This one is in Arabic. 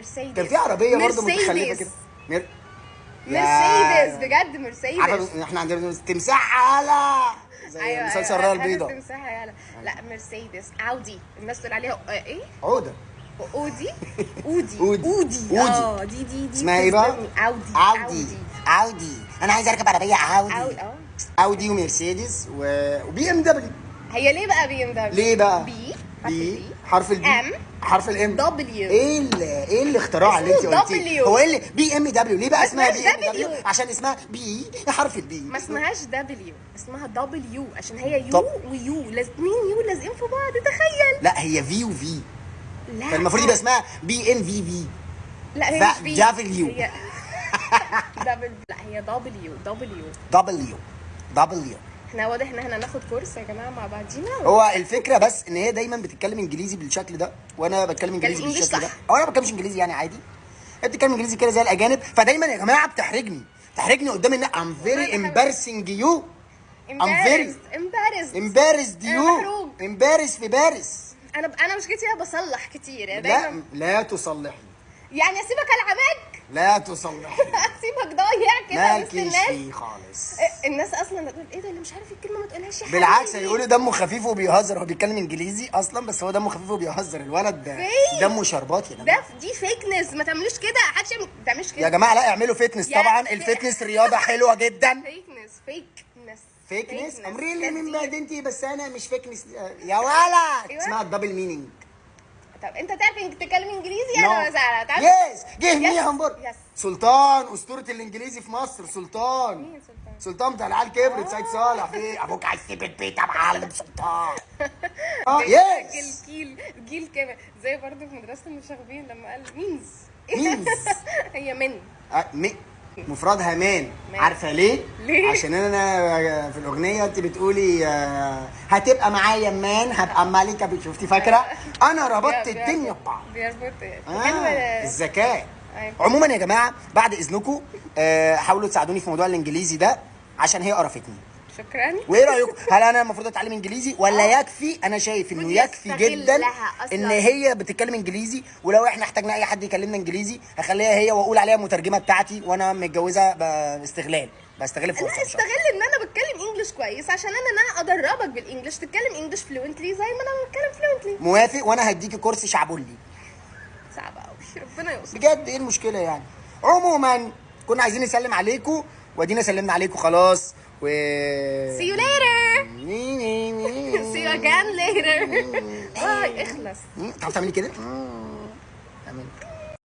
مرسيدس. كان في عربيه برضه متخلفه كده. مرسيدس بجد، مرسيدس. احنا عندنا تمساح على زي ايوه مسلسل الرايه البيضاء. تمساح يالا. لا مرسيدس، اودي الناس تقول عليها ايه؟ عوده. اودي اودي. دي اسمها ايه بقى؟ اودي. انا عايز اركب عربيه اودي. اودي ومرسيدس وبي ام دبليو. هي ليه بقى بي ام دبليو؟ ليه بقى؟ بي حرف البي، ام، حرف الام، دبليو. ايه الاختراع اللي انت قلتيه؟ هو ايه اللي بي ام دبليو؟ ليه بقى اسمها بي ام دبليو؟ عشان اسمها بي، حرف البي. ما اسمهاش دبليو، اسمها دبليو عشان هي يو ويو لازقين، يو لازقين في بعض، تخيل. لا هي في وفي، لا فالمفروض يبقى اسمها بي ان في. لا هي مش في، دبليو. هي دبل، لا هي دبليو. احنا واضح ان احنا هناخد كورس يا جماعه مع بعضينا. هو الفكره بس ان هي دايما بتتكلم انجليزي بالشكل ده، وانا بتكلم انجليزي بالشكل ده. انا ما بتكلمش انجليزي يعني عادي، هي بتتكلم انجليزي كده زي الاجانب، فدايما يا جماعه بتحرجني قدام الناس. I'm very embarrassing you. I'm very embarrassed you. embarrassed في باريس. انا مشكلتي بقى بصلح كتير يعني دايما. لا تصلحي، يعني اسيبك العبك؟ لا تصلحي. اسيبك ضايع كده وسط الناس؟ فيه خالص. الناس اصلا تقول ايه ده اللي مش عارف الكلمه ما تقولهاش يا حبيبي. بالعكس هيقولوا دمه خفيف وبيهزر، هو بيتكلم انجليزي اصلا بس هو دمه خفيف وبيهزر. الولد ده دمه شربات يا جماعه. دي فيكنس، ما تعملوش كده، محدش ما تعملش كده يا جماعه. لا اعملوا فيتنس طبعا، الفيتنس رياضه حلوه جدا. فيكنس امريلي من مدينتي، بس انا مش فيكنس يا ولد. اسمها الدبل مينينج. طب انت تعرف تتكلم انجليزي؟ انا بزعل. تعرف يس جه مي همبرج. سلطان اسطوره الانجليزي في مصر. سلطان. مين سلطان بتاع العيال كبرت. سيد صالح. في ابوك عايز يسيب البيت يا معلم سلطان. يس جيل كمان زي برضه في مدرسه المشاغبين لما قال مينز. هي من مفردها مان. عارفه ليه؟ عشان انا في الاغنيه انت بتقولي هتبقى معايا مان، هبقى مالكه. شفتي فاكره؟ انا ربطت الدنيا ببعض. الذكاء. عموما يا جماعه بعد اذنكم حاولوا تساعدوني في موضوع الانجليزي ده عشان هي قرفتني. شكرا. وايه رايكم؟ هل انا المفروض اتعلم انجليزي ولا يكفي؟ انا شايف انه يكفي جدا ان هي بتتكلم انجليزي، ولو احنا احتاجنا اي حد يكلمنا انجليزي هخليها هي واقول عليها مترجمه بتاعتي، وانا متجوزه بستغل الفرصه. انا استغل ان انا بتكلم انجلش كويس عشان انا ادربك بالانجلش تتكلم انجلش فلوينتلي زي ما انا بتكلم فلوينتلي. موافق، وانا هديكي كورس شعبولي. صعب قوي، ربنا يستر بجد. ايه المشكله يعني؟ عموما كنا عايزين نسلم عليكم وادينا سلمنا عليكم خلاص. See you later. See you again later. اخلص. تعرفي تعملي كده؟